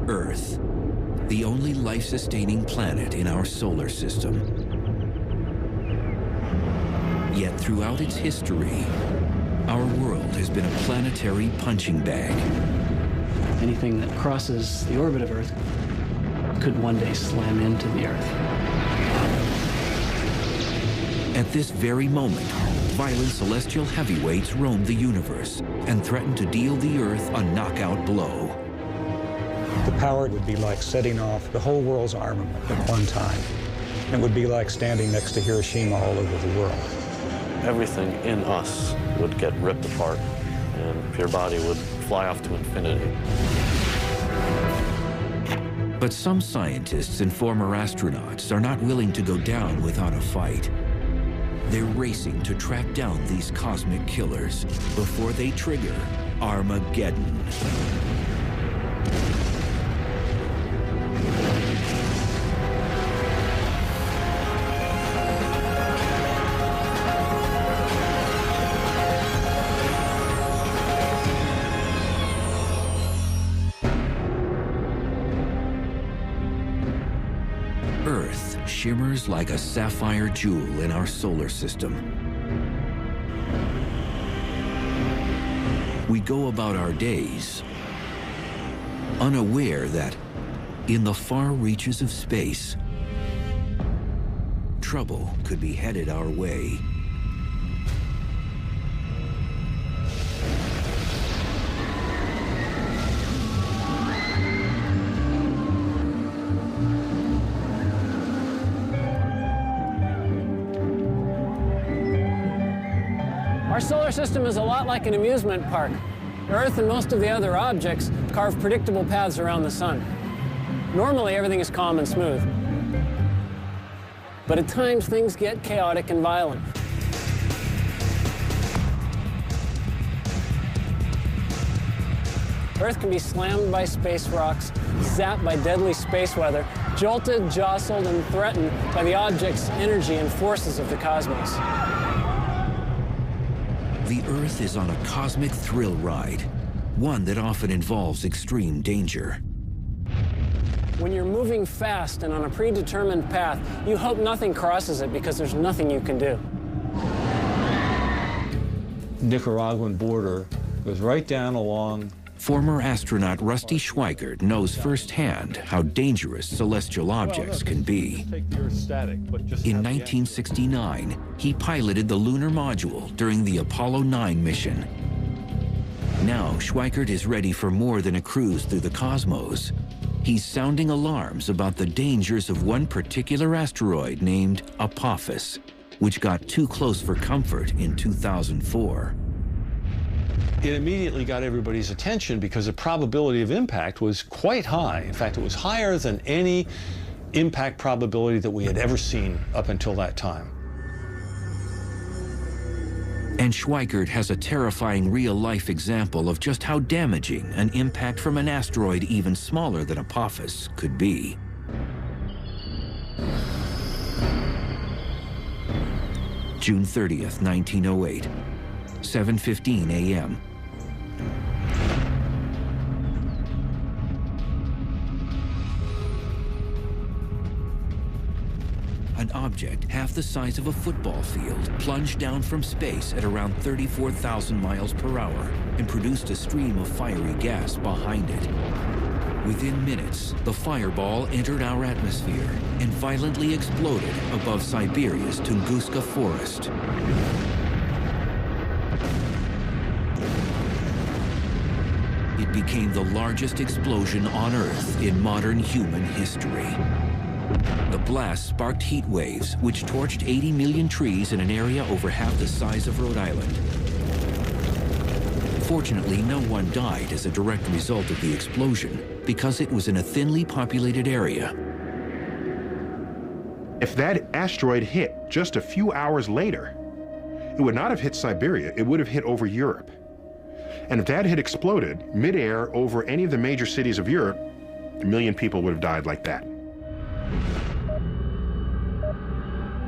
Earth, the only life-sustaining planet in our solar system. Yet throughout its history, our world has been a planetary punching bag. Anything that crosses the orbit of Earth could one day slam into the Earth. At this very moment, violent celestial heavyweights roam the universe and threaten to deal the Earth a knockout blow. The power would be like setting off the whole world's armament at one time. It would be like standing next to Hiroshima all over the world. Everything in us would get ripped apart, and your body would fly off to infinity. But some scientists and former astronauts are not willing to go down without a fight. They're racing to track down these cosmic killers before they trigger Armageddon. Earth shimmers like a sapphire jewel in our solar system. We go about our days unaware that in the far reaches of space, trouble could be headed our way. Our solar system is a lot like an amusement park. Earth and most of the other objects carve predictable paths around the sun. Normally, everything is calm and smooth. But at times, things get chaotic and violent. Earth can be slammed by space rocks, zapped by deadly space weather, jolted, jostled, and threatened by the object's energy and forces of the cosmos. The Earth is on a cosmic thrill ride, one that often involves extreme danger. When you're moving fast and on a predetermined path, you hope nothing crosses it because there's nothing you can do. Nicaraguan border goes right down along. Former astronaut Rusty Schweikert knows firsthand how dangerous celestial objects can be. In 1969, he piloted the lunar module during the Apollo 9 mission. Now, Schweikert is ready for more than a cruise through the cosmos. He's sounding alarms about the dangers of one particular asteroid named Apophis, which got too close for comfort in 2004. It immediately got everybody's attention because the probability of impact was quite high. In fact, it was higher than any impact probability that we had ever seen up until that time. And Schweikert has a terrifying real-life example of just how damaging an impact from an asteroid even smaller than Apophis could be. June 30th, 1908, 7:15 a.m. An object half the size of a football field plunged down from space at around 34,000 miles per hour and produced a stream of fiery gas behind it. Within minutes, the fireball entered our atmosphere and violently exploded above Siberia's Tunguska forest. It became the largest explosion on Earth in modern human history. The blast sparked heat waves, which torched 80 million trees in an area over half the size of Rhode Island. Fortunately, no one died as a direct result of the explosion because it was in a thinly populated area. If that asteroid hit just a few hours later, it would not have hit Siberia, it would have hit over Europe. And if that had exploded midair over any of the major cities of Europe, 1 million people would have died like that.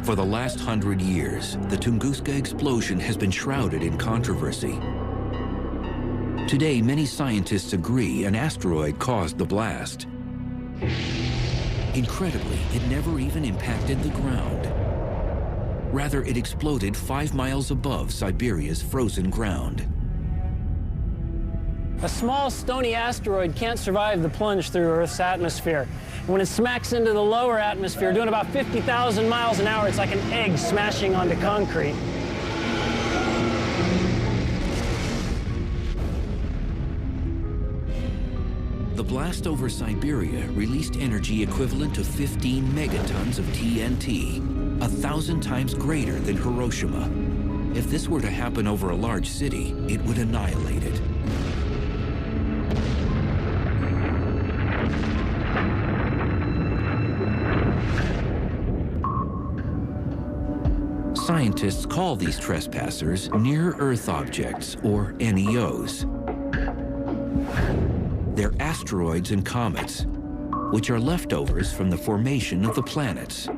For the last 100 years, the Tunguska explosion has been shrouded in controversy. Today, many scientists agree an asteroid caused the blast. Incredibly, it never even impacted the ground. Rather, it exploded 5 miles above Siberia's frozen ground. A small, stony asteroid can't survive the plunge through Earth's atmosphere. When it smacks into the lower atmosphere, doing about 50,000 miles an hour, it's like an egg smashing onto concrete. The blast over Siberia released energy equivalent to 15 megatons of TNT, 1,000 times greater than Hiroshima. If this were to happen over a large city, it would annihilate it. Scientists call these trespassers near-Earth objects, or NEOs. They're asteroids and comets, which are leftovers from the formation of the planets.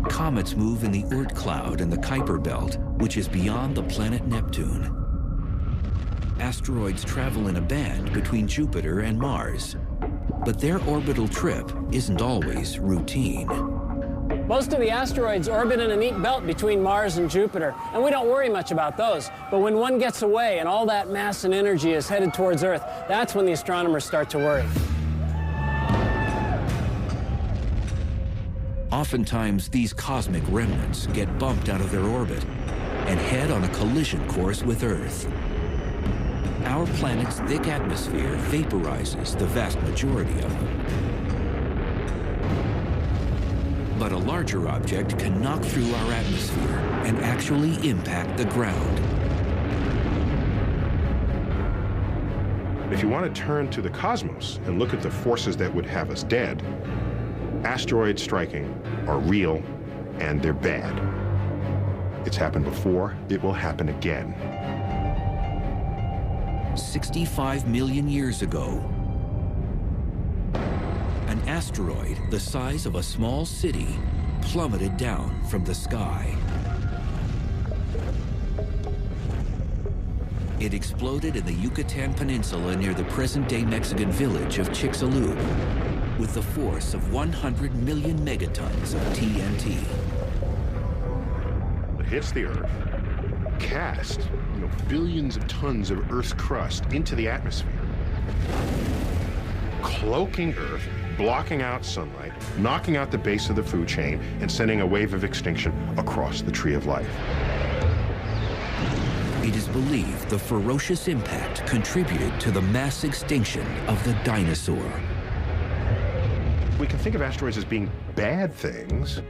Comets move in the Oort cloud and the Kuiper belt, which is beyond the planet Neptune. Asteroids travel in a band between Jupiter and Mars, but their orbital trip isn't always routine. Most of the asteroids orbit in a neat belt between Mars and Jupiter, and we don't worry much about those. But when one gets away and all that mass and energy is headed towards Earth, that's when the astronomers start to worry. Oftentimes, these cosmic remnants get bumped out of their orbit and head on a collision course with Earth. Our planet's thick atmosphere vaporizes the vast majority of them. But a larger object can knock through our atmosphere and actually impact the ground. If you want to turn to the cosmos and look at the forces that would have us dead, asteroids striking are real and they're bad. It's happened before, it will happen again. 65 million years ago, an asteroid the size of a small city plummeted down from the sky. It exploded in the Yucatan Peninsula near the present-day Mexican village of Chicxulub with the force of 100 million megatons of TNT. It hits the Earth, cast billions of tons of Earth's crust into the atmosphere, cloaking Earth, blocking out sunlight, knocking out the base of the food chain, and sending a wave of extinction across the tree of life. It is believed the ferocious impact contributed to the mass extinction of the dinosaur. We can think of asteroids as being bad things,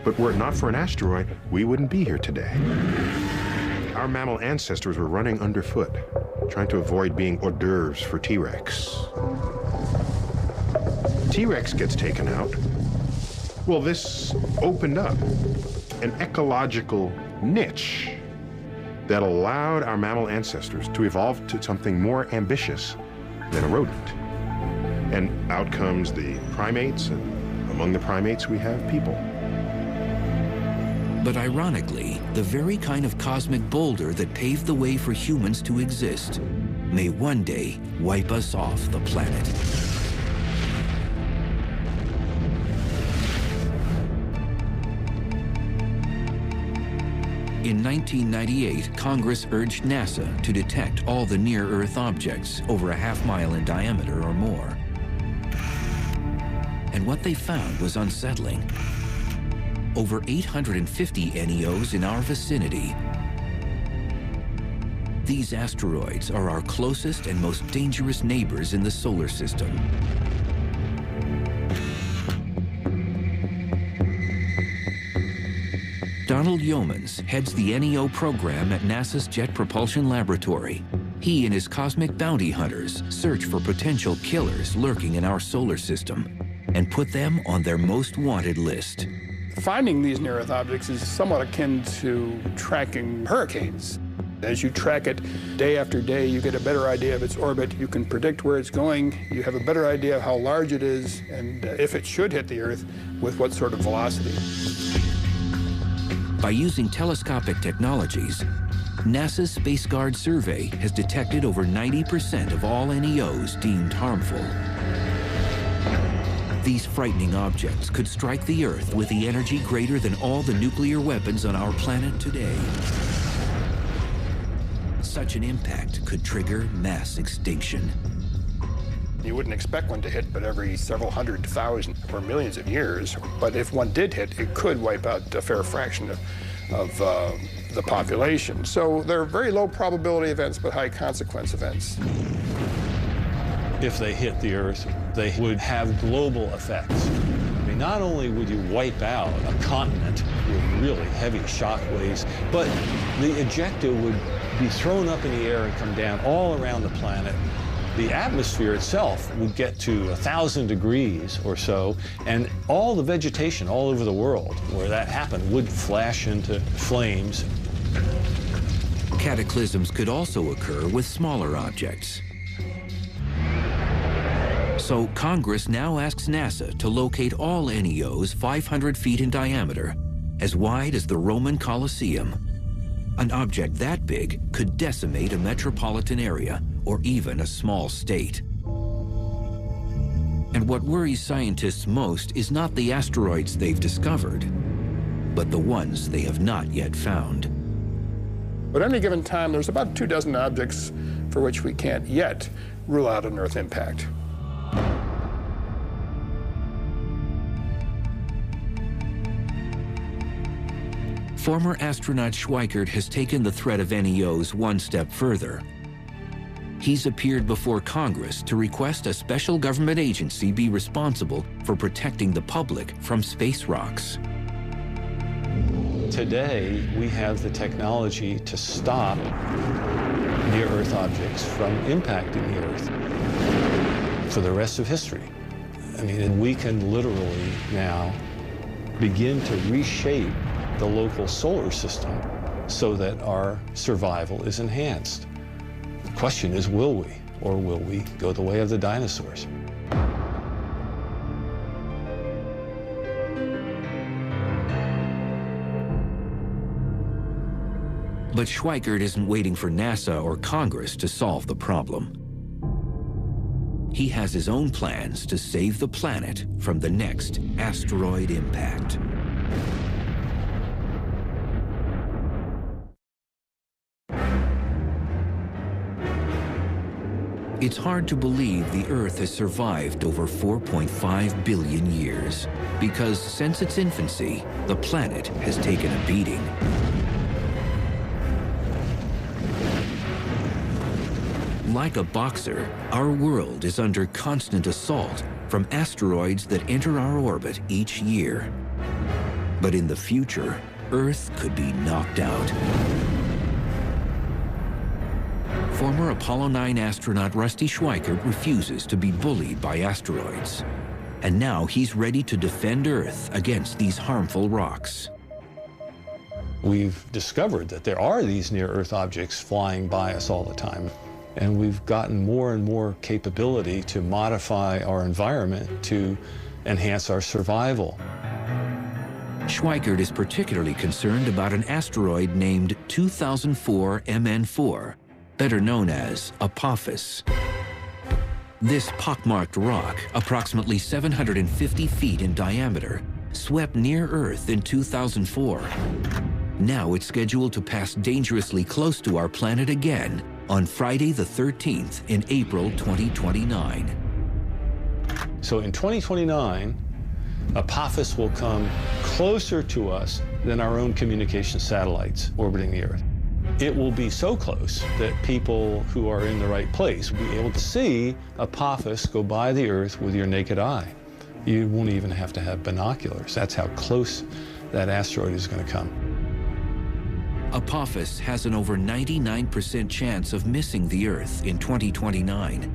but were it not for an asteroid, we wouldn't be here today. Our mammal ancestors were running underfoot, trying to avoid being hors d'oeuvres for T-Rex. T-Rex gets taken out. Well, this opened up an ecological niche that allowed our mammal ancestors to evolve to something more ambitious than a rodent. And out comes the primates, and among the primates we have people. But ironically, the very kind of cosmic boulder that paved the way for humans to exist may one day wipe us off the planet. In 1998, Congress urged NASA to detect all the near-Earth objects over a half-mile in diameter or more. And what they found was unsettling. Over 850 NEOs in our vicinity. These asteroids are our closest and most dangerous neighbors in the solar system. Donald Yeomans heads the NEO program at NASA's Jet Propulsion Laboratory. He and his cosmic bounty hunters search for potential killers lurking in our solar system and put them on their most wanted list. Finding these near-Earth objects is somewhat akin to tracking hurricanes. As you track it day after day, you get a better idea of its orbit. You can predict where it's going. You have a better idea of how large it is and if it should hit the Earth, with what sort of velocity. By using telescopic technologies, NASA's Space Guard survey has detected over 90% of all NEOs deemed harmful. These frightening objects could strike the Earth with the energy greater than all the nuclear weapons on our planet today. Such an impact could trigger mass extinction. You wouldn't expect one to hit but every several hundred thousand or millions of years. But if one did hit, it could wipe out a fair fraction of the population. So they're very low probability events, but high consequence events. If they hit the Earth, they would have global effects. I mean, not only would you wipe out a continent with really heavy shock waves, but the ejecta would be thrown up in the air and come down all around the planet. The atmosphere itself would get to 1,000 degrees or so, and all the vegetation all over the world where that happened would flash into flames. Cataclysms could also occur with smaller objects. So Congress now asks NASA to locate all NEOs 500 feet in diameter, as wide as the Roman Colosseum. An object that big could decimate a metropolitan area or even a small state. And what worries scientists most is not the asteroids they've discovered, but the ones they have not yet found. But at any given time, there's about 24 objects for which we can't yet rule out an Earth impact. Former astronaut Schweikert has taken the threat of NEOs one step further. He's appeared before Congress to request a special government agency be responsible for protecting the public from space rocks. Today, we have the technology to stop near-Earth objects from impacting the Earth for the rest of history. I mean, and we can literally now begin to reshape the local solar system so that our survival is enhanced. The question is, will we? Or will we go the way of the dinosaurs? But Schweikert isn't waiting for NASA or Congress to solve the problem. He has his own plans to save the planet from the next asteroid impact. It's hard to believe the Earth has survived over 4.5 billion years, because since its infancy, the planet has taken a beating. Like a boxer, our world is under constant assault from asteroids that enter our orbit each year. But in the future, Earth could be knocked out. Former Apollo 9 astronaut Rusty Schweikert refuses to be bullied by asteroids. And now he's ready to defend Earth against these harmful rocks. We've discovered that there are these near-Earth objects flying by us all the time. And we've gotten more and more capability to modify our environment to enhance our survival. Schweikert is particularly concerned about an asteroid named 2004 MN4, better known as Apophis. This pockmarked rock, approximately 750 feet in diameter, swept near Earth in 2004. Now it's scheduled to pass dangerously close to our planet again on Friday the 13th in April 2029. So in 2029, Apophis will come closer to us than our own communication satellites orbiting the Earth. It will be so close that people who are in the right place will be able to see Apophis go by the Earth with your naked eye. You won't even have to have binoculars. That's how close that asteroid is going to come. Apophis has an over 99% chance of missing the Earth in 2029.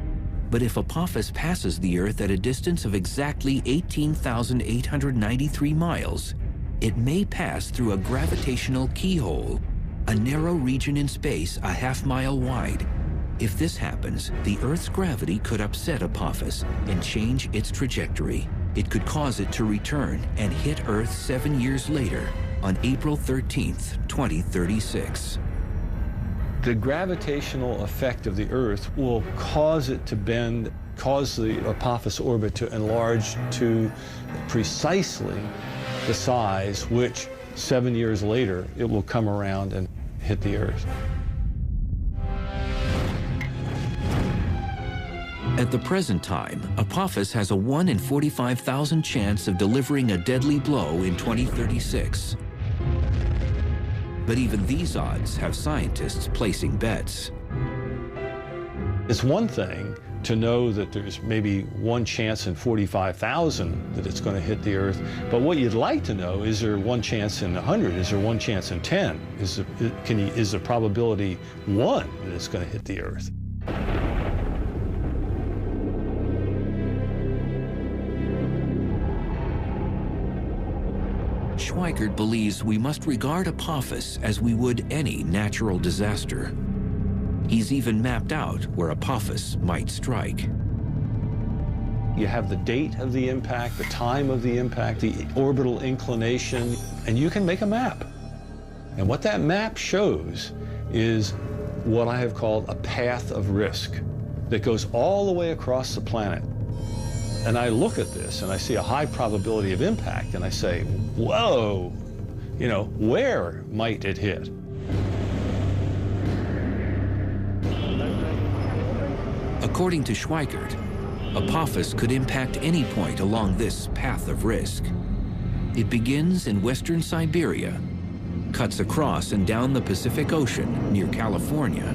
But if Apophis passes the Earth at a distance of exactly 18,893 miles, it may pass through a gravitational keyhole, a narrow region in space a half-mile wide. If this happens, the Earth's gravity could upset Apophis and change its trajectory. It could cause it to return and hit Earth 7 years later, on April 13th, 2036. The gravitational effect of the Earth will cause it to bend, cause the Apophis orbit to enlarge to precisely the size which 7 years later it will come around and hit the Earth. At the present time, Apophis has a 1 in 45,000 chance of delivering a deadly blow in 2036. But even these odds have scientists placing bets. It's one thing to know that there's maybe 1 chance in 45,000 that it's going to hit the Earth, but what you'd like to know, is there 1 chance in 100? Is there 1 chance in 10? Is the probability 1 that it's going to hit the Earth? Schweikert believes we must regard Apophis as we would any natural disaster. He's even mapped out where Apophis might strike. You have the date of the impact, the time of the impact, the orbital inclination, and you can make a map. And what that map shows is what I have called a path of risk that goes all the way across the planet. And I look at this and I see a high probability of impact and I say, whoa, you know, where might it hit? According to Schweikert, Apophis could impact any point along this path of risk. It begins in western Siberia, cuts across and down the Pacific Ocean near California.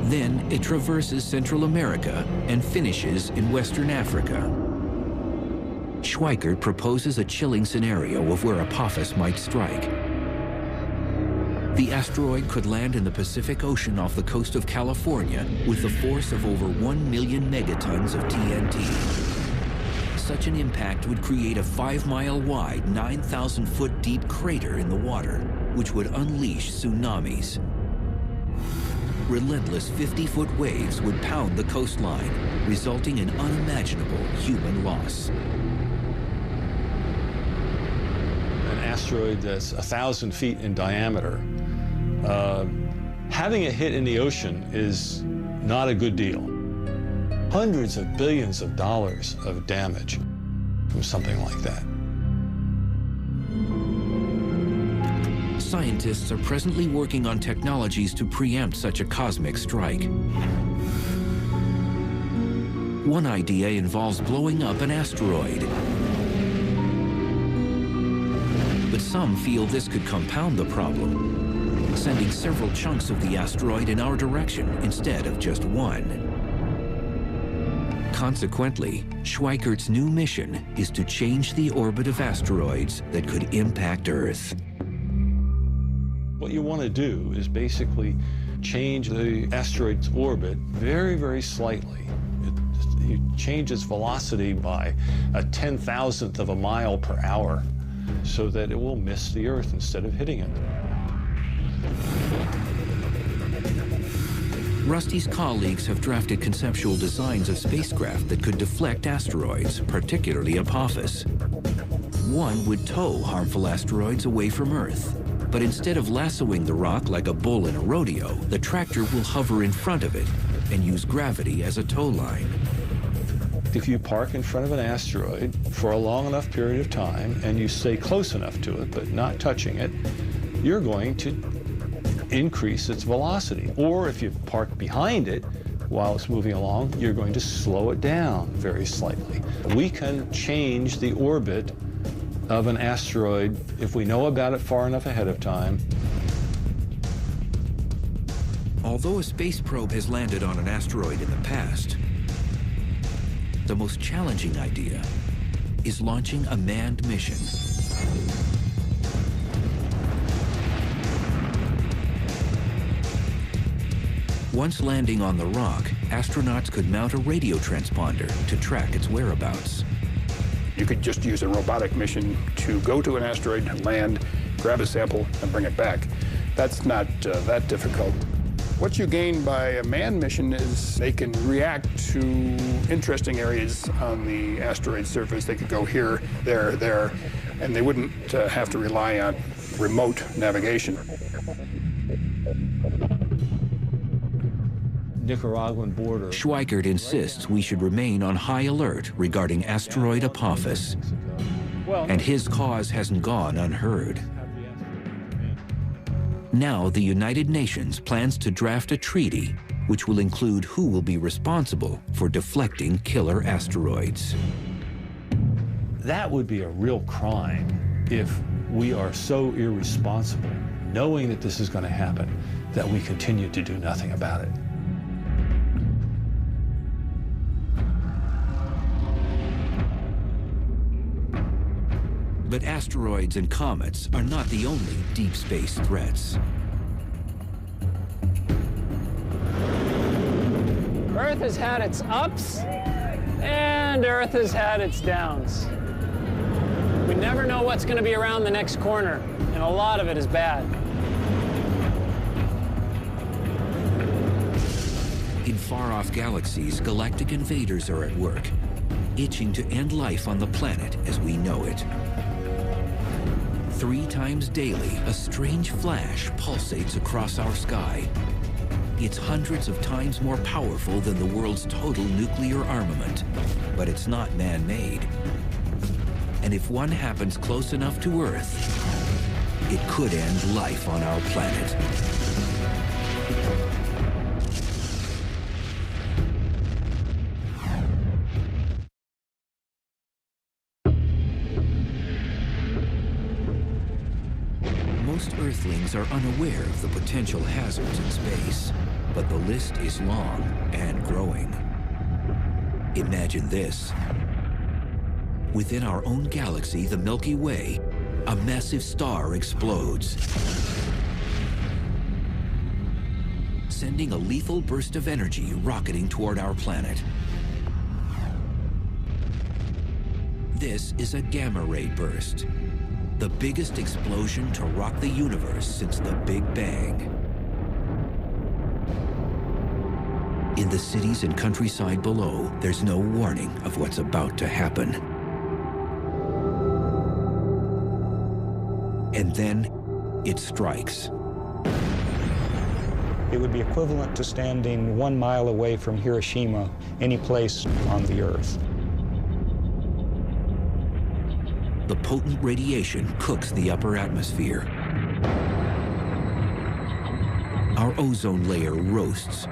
Then it traverses Central America and finishes in Western Africa. Schweikert proposes a chilling scenario of where Apophis might strike. The asteroid could land in the Pacific Ocean off the coast of California with the force of over 1 million megatons of TNT. Such an impact would create a 5-mile wide, 9,000-foot deep crater in the water, which would unleash tsunamis. Relentless 50-foot waves would pound the coastline, resulting in unimaginable human loss. An asteroid that's 1,000 feet in diameter, having it hit in the ocean is not a good deal. Hundreds of billions of dollars of damage from something like that. Scientists are presently working on technologies to preempt such a cosmic strike. One idea involves blowing up an asteroid. But some feel this could compound the problem, sending several chunks of the asteroid in our direction instead of just one. Consequently, Schweikert's new mission is to change the orbit of asteroids that could impact Earth. What you want to do is basically change the asteroid's orbit very, very slightly. You change its velocity by a 10,000th of a mile per hour so that it will miss the Earth instead of hitting it. Rusty's colleagues have drafted conceptual designs of spacecraft that could deflect asteroids, particularly Apophis. One would tow harmful asteroids away from Earth. But instead of lassoing the rock like a bull in a rodeo, the tractor will hover in front of it and use gravity as a tow line. If you park in front of an asteroid for a long enough period of time and you stay close enough to it but not touching it, you're going to increase its velocity. Or if you park behind it while it's moving along, you're going to slow it down very slightly. We can change the orbit of an asteroid if we know about it far enough ahead of time. Although a space probe has landed on an asteroid in the past, the most challenging idea is launching a manned mission. Once landing on the rock, astronauts could mount a radio transponder to track its whereabouts. You could just use a robotic mission to go to an asteroid, land, grab a sample, and bring it back. That's not that difficult. What you gain by a manned mission is they can react to interesting areas on the asteroid surface. They could go here, there, and they wouldn't have to rely on remote navigation. Nicaraguan border. Schweikert insists we should remain on high alert regarding asteroid Apophis, and his cause hasn't gone unheard. Now the United Nations plans to draft a treaty which will include who will be responsible for deflecting killer asteroids. That would be a real crime if we are so irresponsible, knowing that this is going to happen, that we continue to do nothing about it. But asteroids and comets are not the only deep space threats. Earth has had its ups, and Earth has had its downs. We never know what's going to be around the next corner, and a lot of it is bad. In far-off galaxies, galactic invaders are at work, itching to end life on the planet as we know it. 3 times daily, a strange flash pulsates across our sky. It's hundreds of times more powerful than the world's total nuclear armament, but it's not man-made. And if one happens close enough to Earth, it could end life on our planet. Most Earthlings are unaware of the potential hazards in space, but the list is long and growing. Imagine this. Within our own galaxy, the Milky Way, a massive star explodes, sending a lethal burst of energy rocketing toward our planet. This is a gamma-ray burst, the biggest explosion to rock the universe since the Big Bang. In the cities and countryside below, there's no warning of what's about to happen. And then it strikes. It would be equivalent to standing 1 mile away from Hiroshima, any place on the Earth. The potent radiation cooks the upper atmosphere. Our ozone layer roasts.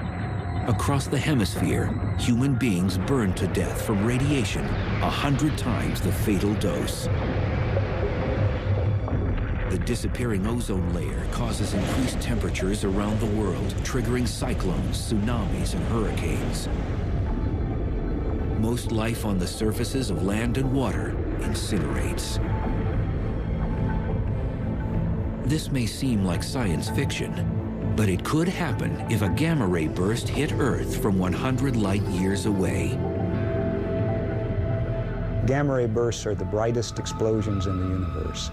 Across the hemisphere, human beings burn to death from radiation 100 times the fatal dose. The disappearing ozone layer causes increased temperatures around the world, triggering cyclones, tsunamis, and hurricanes. Most life on the surfaces of land and water incinerates. This may seem like science fiction, but it could happen if a gamma-ray burst hit Earth from 100 light years away. Gamma-ray bursts are the brightest explosions in the universe.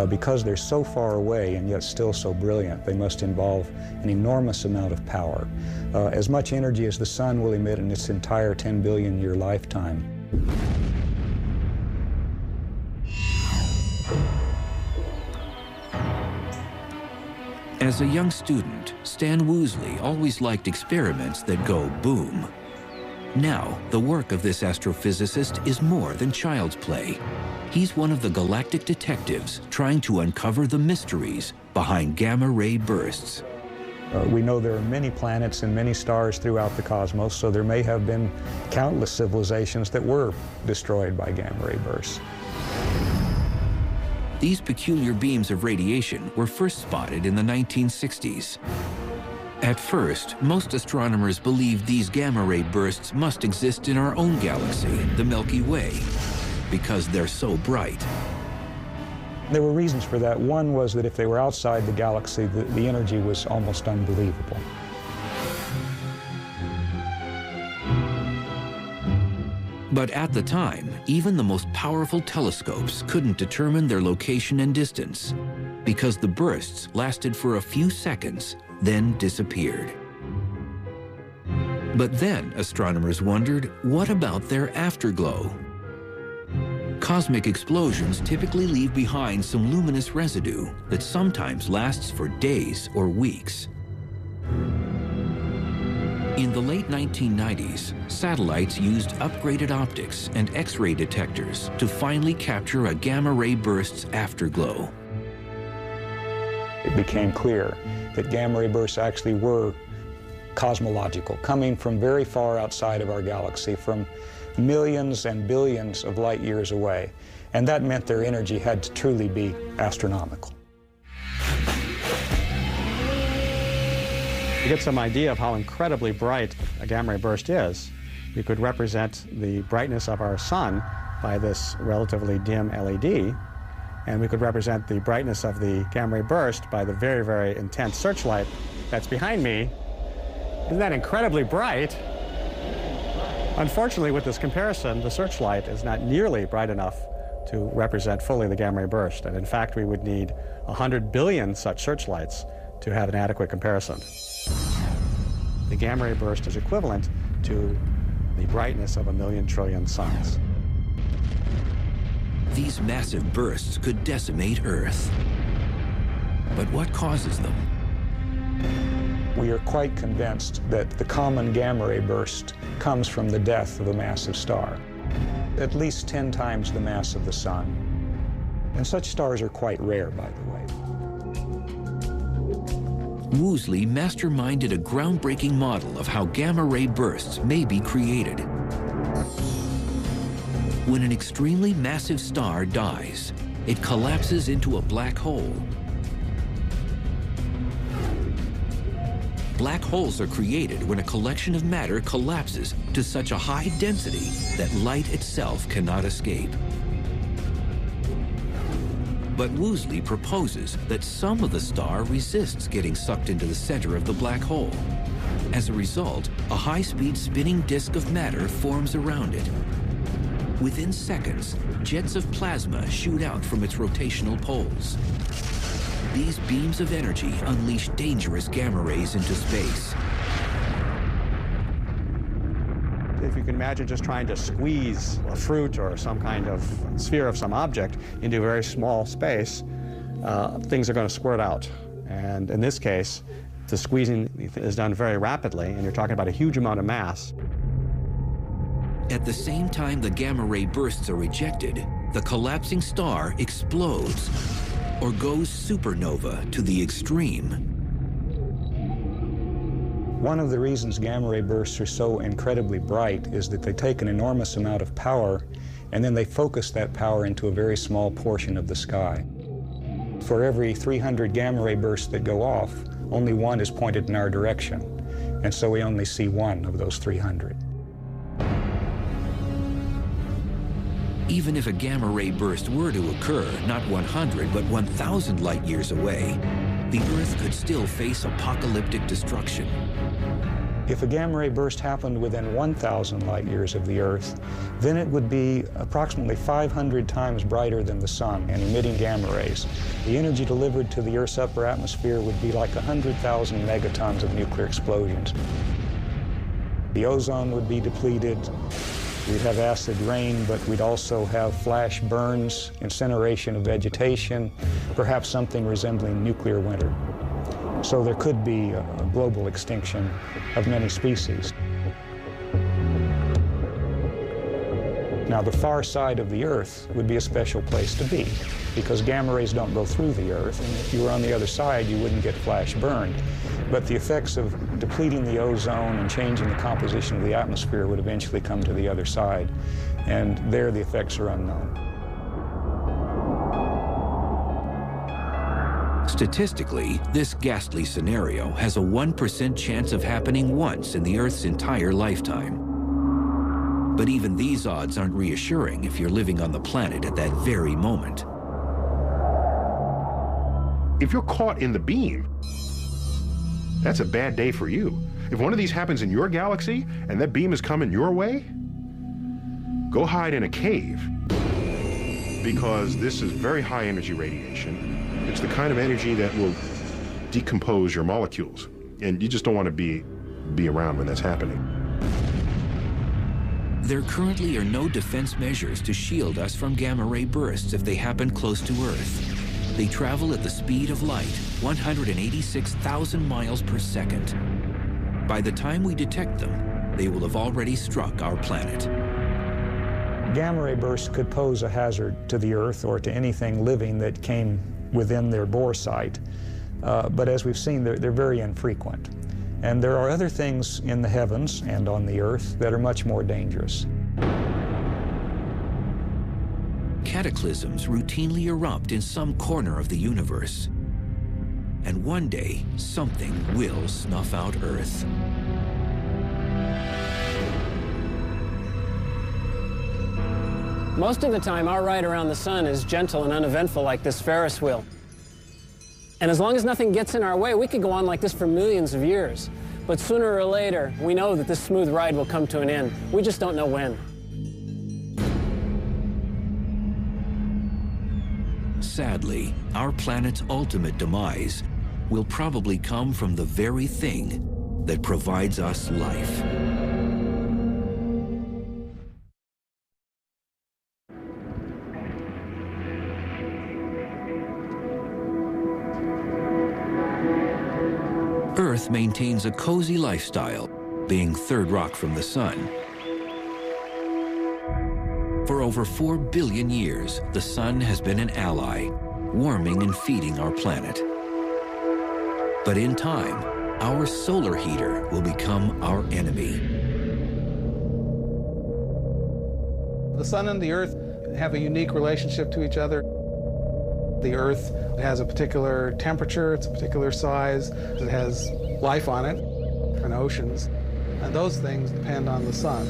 Because they're so far away and yet still so brilliant, they must involve an enormous amount of power. As much energy as the sun will emit in its entire 10 billion year lifetime. As a young student, Stan Woosley always liked experiments that go boom. Now, the work of this astrophysicist is more than child's play. He's one of the galactic detectives trying to uncover the mysteries behind gamma-ray bursts. We know there are many planets and many stars throughout the cosmos, so there may have been countless civilizations that were destroyed by gamma-ray bursts. These peculiar beams of radiation were first spotted in the 1960s. At first, most astronomers believed these gamma-ray bursts must exist in our own galaxy, the Milky Way, because they're so bright. There were reasons for that. One was that if they were outside the galaxy, the energy was almost unbelievable. But at the time, even the most powerful telescopes couldn't determine their location and distance, because the bursts lasted for a few seconds, then disappeared. But then astronomers wondered, what about their afterglow? Cosmic explosions typically leave behind some luminous residue that sometimes lasts for days or weeks. In the late 1990s, satellites used upgraded optics and X-ray detectors to finally capture a gamma-ray burst's afterglow. It became clear that gamma-ray bursts actually were cosmological, coming from very far outside of our galaxy, from millions and billions of light years away. And that meant their energy had to truly be astronomical. To get some idea of how incredibly bright a gamma ray burst is, we could represent the brightness of our sun by this relatively dim LED, and we could represent the brightness of the gamma ray burst by the very, very intense searchlight that's behind me. Isn't that incredibly bright? Unfortunately, with this comparison, the searchlight is not nearly bright enough to represent fully the gamma ray burst, and in fact, we would need 100 billion such searchlights to have an adequate comparison. The gamma ray burst is equivalent to the brightness of 1,000,000 trillion suns. These massive bursts could decimate Earth. But what causes them? We are quite convinced that the common gamma ray burst comes from the death of a massive star, at least 10 times the mass of the sun. And such stars are quite rare, by the way. Woosley masterminded a groundbreaking model of how gamma-ray bursts may be created. When an extremely massive star dies, it collapses into a black hole. Black holes are created when a collection of matter collapses to such a high density that light itself cannot escape. But Woosley proposes that some of the star resists getting sucked into the center of the black hole. As a result, a high-speed spinning disk of matter forms around it. Within seconds, jets of plasma shoot out from its rotational poles. These beams of energy unleash dangerous gamma rays into space. If you can imagine just trying to squeeze a fruit or some kind of sphere of some object into a very small space, things are going to squirt out. And in this case, the squeezing is done very rapidly, and you're talking about a huge amount of mass. At the same time the gamma ray bursts are ejected, the collapsing star explodes or goes supernova to the extreme. One of the reasons gamma ray bursts are so incredibly bright is that they take an enormous amount of power and then they focus that power into a very small portion of the sky. For every 300 gamma ray bursts that go off, only one is pointed in our direction, and so we only see one of those 300. Even if a gamma ray burst were to occur not 100 but 1,000 light years away, the Earth could still face apocalyptic destruction. If a gamma ray burst happened within 1,000 light years of the Earth, then it would be approximately 500 times brighter than the sun and emitting gamma rays. The energy delivered to the Earth's upper atmosphere would be like 100,000 megatons of nuclear explosions. The ozone would be depleted. We'd have acid rain, but we'd also have flash burns, incineration of vegetation, perhaps something resembling nuclear winter. So there could be a global extinction of many species. Now, the far side of the Earth would be a special place to be, because gamma rays don't go through the Earth, and if you were on the other side, you wouldn't get flash burned. But the effects of depleting the ozone and changing the composition of the atmosphere would eventually come to the other side, and there the effects are unknown. Statistically, this ghastly scenario has a 1% chance of happening once in the Earth's entire lifetime. But even these odds aren't reassuring if you're living on the planet at that very moment. If you're caught in the beam, that's a bad day for you. If one of these happens in your galaxy and that beam is coming your way, go hide in a cave, because this is very high energy radiation. It's the kind of energy that will decompose your molecules, and you just don't want to be around when that's happening. There currently are no defense measures to shield us from gamma ray bursts if they happen close to Earth. They travel at the speed of light, 186,000 miles per second. By the time we detect them, they will have already struck our planet. Gamma ray bursts could pose a hazard to the Earth or to anything living that came within their bore site. But as we've seen, they're very infrequent. And there are other things in the heavens and on the Earth that are much more dangerous. Cataclysms routinely erupt in some corner of the universe. And one day, something will snuff out Earth. Most of the time, our ride around the sun is gentle and uneventful like this Ferris wheel. And as long as nothing gets in our way, we could go on like this for millions of years. But sooner or later, we know that this smooth ride will come to an end. We just don't know when. Sadly, our planet's ultimate demise will probably come from the very thing that provides us life. Earth maintains a cozy lifestyle, being third rock from the sun. For over 4 billion years, the sun has been an ally, warming and feeding our planet. But in time, our solar heater will become our enemy. The sun and the Earth have a unique relationship to each other. The Earth has a particular temperature, it's a particular size, it has life on it, and oceans, and those things depend on the sun.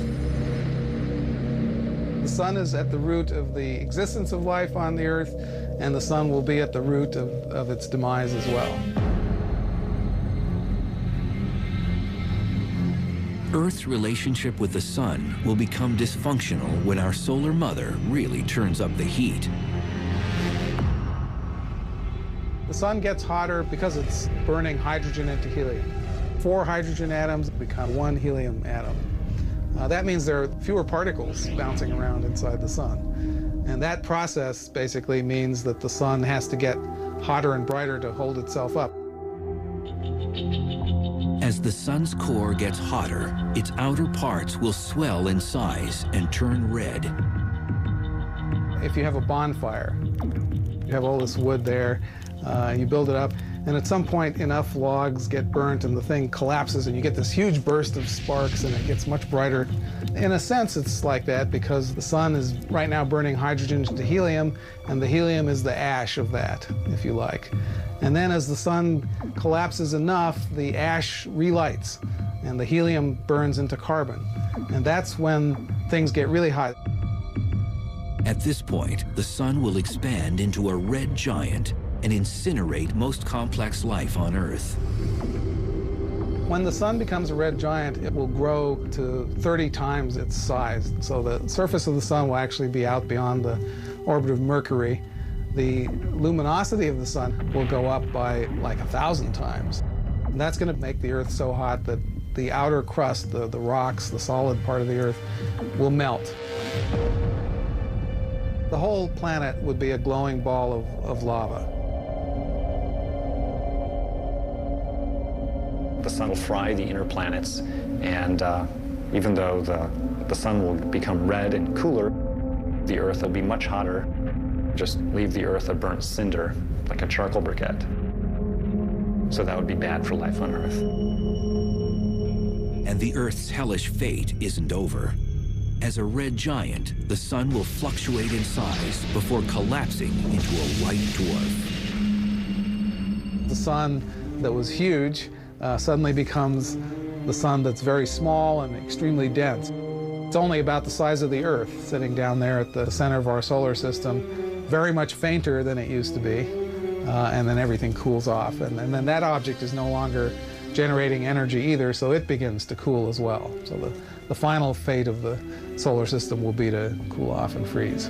The sun is at the root of the existence of life on the Earth, and the sun will be at the root of its demise as well. Earth's relationship with the sun will become dysfunctional when our solar mother really turns up the heat. The sun gets hotter because it's burning hydrogen into helium. 4 hydrogen atoms become 1 helium atom. That means there are fewer particles bouncing around inside the sun. And that process basically means that the sun has to get hotter and brighter to hold itself up. As the sun's core gets hotter, its outer parts will swell in size and turn red. If you have a bonfire, you have all this wood there, you build it up, and at some point enough logs get burnt and the thing collapses and you get this huge burst of sparks and it gets much brighter. In a sense, it's like that because the sun is right now burning hydrogen into helium, and the helium is the ash of that, if you like. And then as the sun collapses enough, the ash relights and the helium burns into carbon. And that's when things get really hot. At this point, the sun will expand into a red giant and incinerate most complex life on Earth. When the sun becomes a red giant, it will grow to 30 times its size. So the surface of the sun will actually be out beyond the orbit of Mercury. The luminosity of the sun will go up by like 1,000 times. And that's going to make the Earth so hot that the outer crust, the rocks, the solid part of the Earth, will melt. The whole planet would be a glowing ball of lava. The sun will fry the inner planets, and even though the sun will become red and cooler, the Earth will be much hotter. Just leave the Earth a burnt cinder, like a charcoal briquette. So that would be bad for life on Earth. And the Earth's hellish fate isn't over. As a red giant, the sun will fluctuate in size before collapsing into a white dwarf. The sun that was huge suddenly becomes the sun that's very small and extremely dense. It's only about the size of the Earth, sitting down there at the center of our solar system, very much fainter than it used to be, and then everything cools off. And then that object is no longer generating energy either, so it begins to cool as well. So the final fate of the solar system will be to cool off and freeze.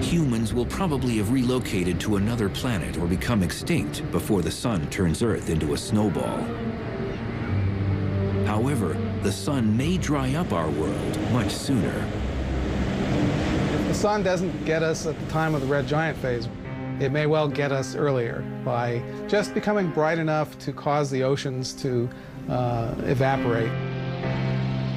Humans will probably have relocated to another planet or become extinct before the sun turns Earth into a snowball. However, the sun may dry up our world much sooner. If the sun doesn't get us at the time of the red giant phase, It may well get us earlier by just becoming bright enough to cause the oceans to evaporate.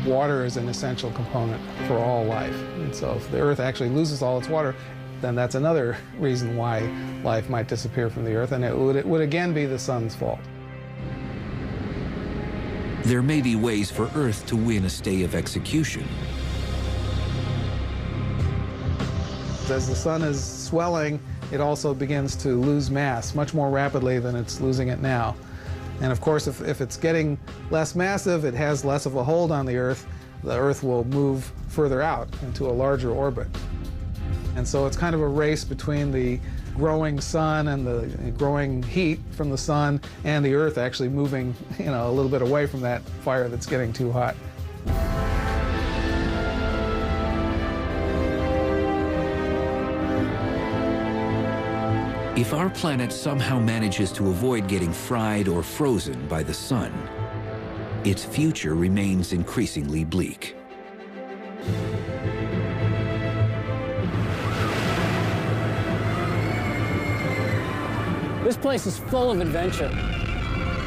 Water is an essential component for all life. And so if the Earth actually loses all its water, then that's another reason why life might disappear from the Earth, and it would again be the sun's fault. There may be ways for Earth to win a stay of execution. As the sun is swelling, it also begins to lose mass much more rapidly than it's losing it now. And of course, if it's getting less massive, it has less of a hold on the Earth will move further out into a larger orbit. And so it's kind of a race between the growing sun and the growing heat from the sun and the Earth actually moving, a little bit away from that fire that's getting too hot. If our planet somehow manages to avoid getting fried or frozen by the sun, its future remains increasingly bleak. This place is full of adventure.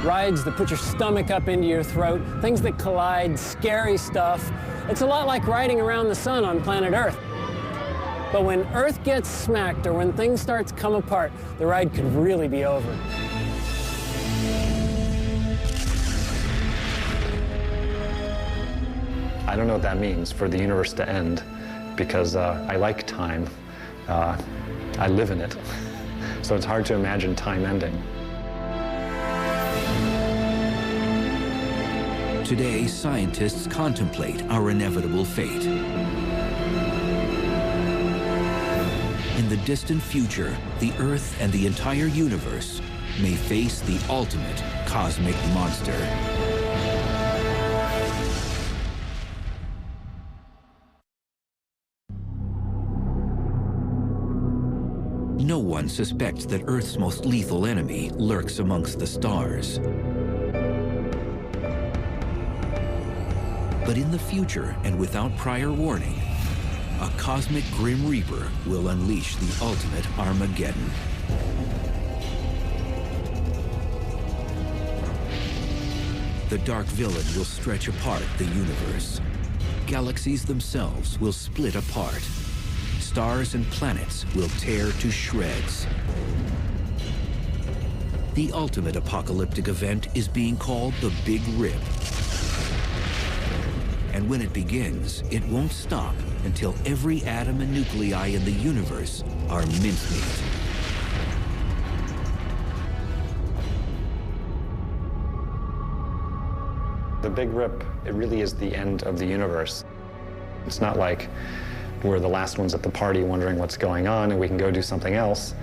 Rides that put your stomach up into your throat, things that collide, scary stuff. It's a lot like riding around the sun on planet Earth. But when Earth gets smacked or when things start to come apart, the ride could really be over. I don't know what that means for the universe to end, because I like time. I live in it. So it's hard to imagine time ending. Today, scientists contemplate our inevitable fate. In the distant future, the Earth and the entire universe may face the ultimate cosmic monster. No one suspects that Earth's most lethal enemy lurks amongst the stars. But in the future, and without prior warning, a cosmic Grim Reaper will unleash the ultimate Armageddon. The dark villain will stretch apart the universe. Galaxies themselves will split apart. Stars and planets will tear to shreds. The ultimate apocalyptic event is being called the Big Rip. And when it begins, it won't stop until every atom and nuclei in the universe are mincemeat. The Big Rip, it really is the end of the universe. It's not like we're the last ones at the party wondering what's going on and we can go do something else.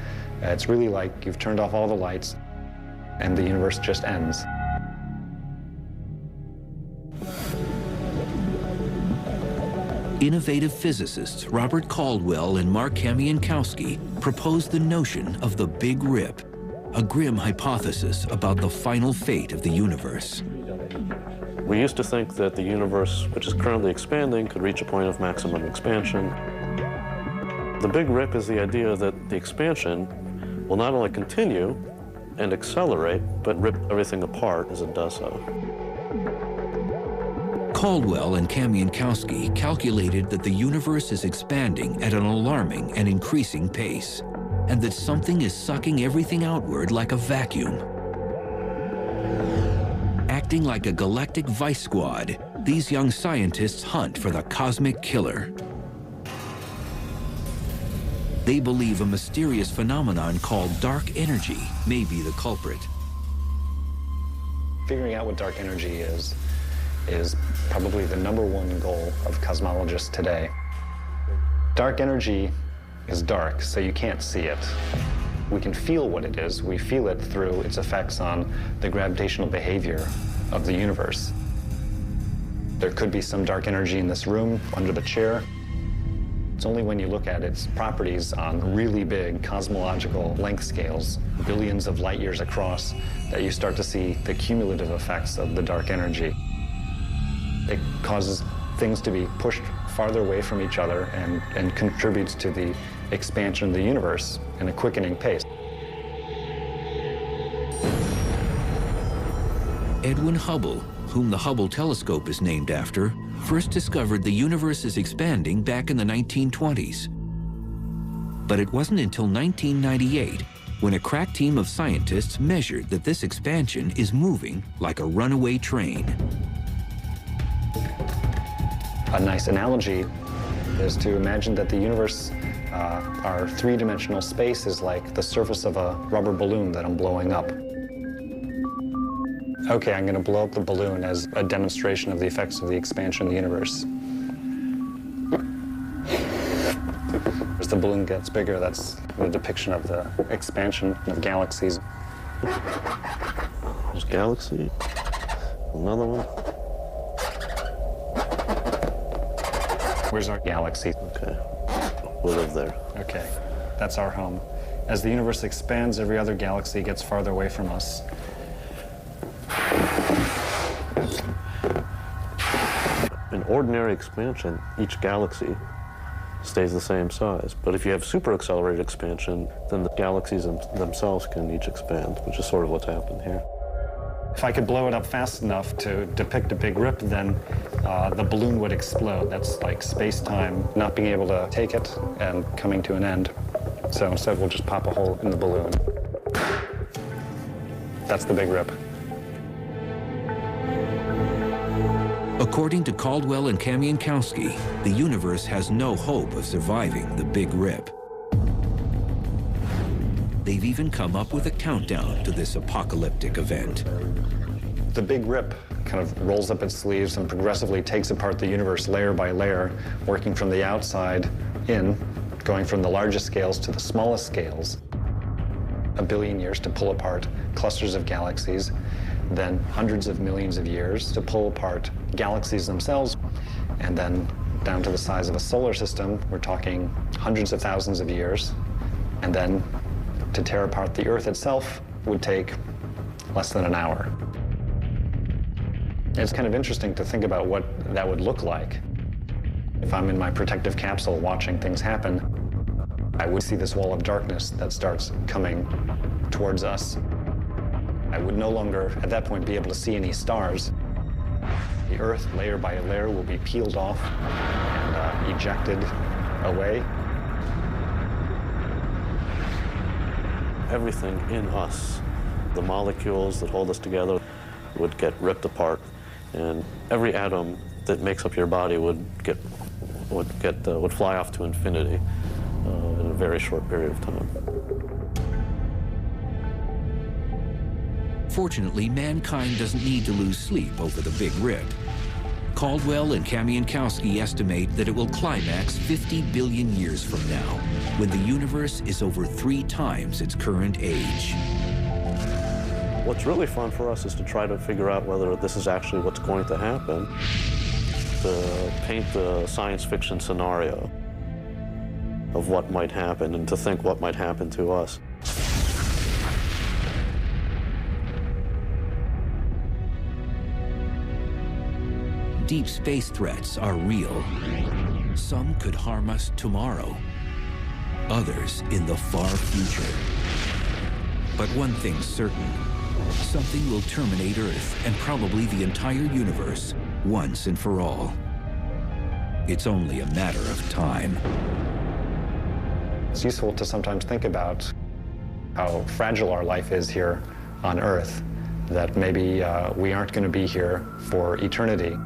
It's really like you've turned off all the lights and the universe just ends. Innovative physicists Robert Caldwell and Mark Kamiankowski proposed the notion of the Big Rip, a grim hypothesis about the final fate of the universe. We used to think that the universe, which is currently expanding, could reach a point of maximum expansion. The Big Rip is the idea that the expansion will not only continue and accelerate, but rip everything apart as it does so. Caldwell and Kamiankowski calculated that the universe is expanding at an alarming and increasing pace, and that something is sucking everything outward like a vacuum. Acting like a galactic vice squad, these young scientists hunt for the cosmic killer. They believe a mysterious phenomenon called dark energy may be the culprit. Figuring out what dark energy is probably the #1 goal of cosmologists today. Dark energy is dark, so you can't see it. We can feel what it is. We feel it through its effects on the gravitational behavior of the universe. There could be some dark energy in this room, under the chair. It's only when you look at its properties on really big cosmological length scales, billions of light years across, that you start to see the cumulative effects of the dark energy. It causes things to be pushed farther away from each other and contributes to the expansion of the universe in a quickening pace. Edwin Hubble, whom the Hubble telescope is named after, first discovered the universe is expanding back in the 1920s. But it wasn't until 1998 when a crack team of scientists measured that this expansion is moving like a runaway train. A nice analogy is to imagine that the universe, our three-dimensional space, is like the surface of a rubber balloon that I'm blowing up. Okay, I'm going to blow up the balloon as a demonstration of the effects of the expansion of the universe. As the balloon gets bigger, that's the depiction of the expansion of galaxies. There's galaxy, another one. Where's our galaxy? Okay, we live there. Okay, that's our home. As the universe expands, every other galaxy gets farther away from us. In ordinary expansion, each galaxy stays the same size. But if you have super accelerated expansion, then the galaxies themselves can each expand, which is sort of what's happened here. If I could blow it up fast enough to depict a big rip, then the balloon would explode. That's like space-time not being able to take it and coming to an end. So instead, we'll just pop a hole in the balloon. That's the big rip. According to Caldwell and Kamiankowski, the universe has no hope of surviving the Big Rip. They've even come up with a countdown to this apocalyptic event. The Big Rip kind of rolls up its sleeves and progressively takes apart the universe layer by layer, working from the outside in, going from the largest scales to the smallest scales. 1 billion years to pull apart clusters of galaxies, then hundreds of millions of years to pull apart galaxies themselves, and then down to the size of a solar system, we're talking hundreds of thousands of years, and then to tear apart the Earth itself would take less than an hour. It's kind of interesting to think about what that would look like. If I'm in my protective capsule watching things happen, I would see this wall of darkness that starts coming towards us. I would no longer, at that point, be able to see any stars. The Earth, layer by layer, will be peeled off and ejected away. Everything in us, the molecules that hold us together, would get ripped apart, and every atom that makes up your body would fly off to infinity in a very short period of time. Fortunately, mankind doesn't need to lose sleep over the Big Rip. Caldwell and Kamiankowski estimate that it will climax 50 billion years from now, when the universe is over 3 times its current age. What's really fun for us is to try to figure out whether this is actually what's going to happen, to paint the science fiction scenario of what might happen and to think what might happen to us. Deep space threats are real. Some could harm us tomorrow, others in the far future. But one thing's certain, something will terminate Earth and probably the entire universe once and for all. It's only a matter of time. It's useful to sometimes think about how fragile our life is here on Earth, that maybe we aren't going to be here for eternity.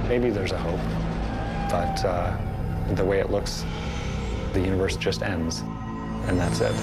Maybe there's a hope, but the way it looks, the universe just ends, and that's it.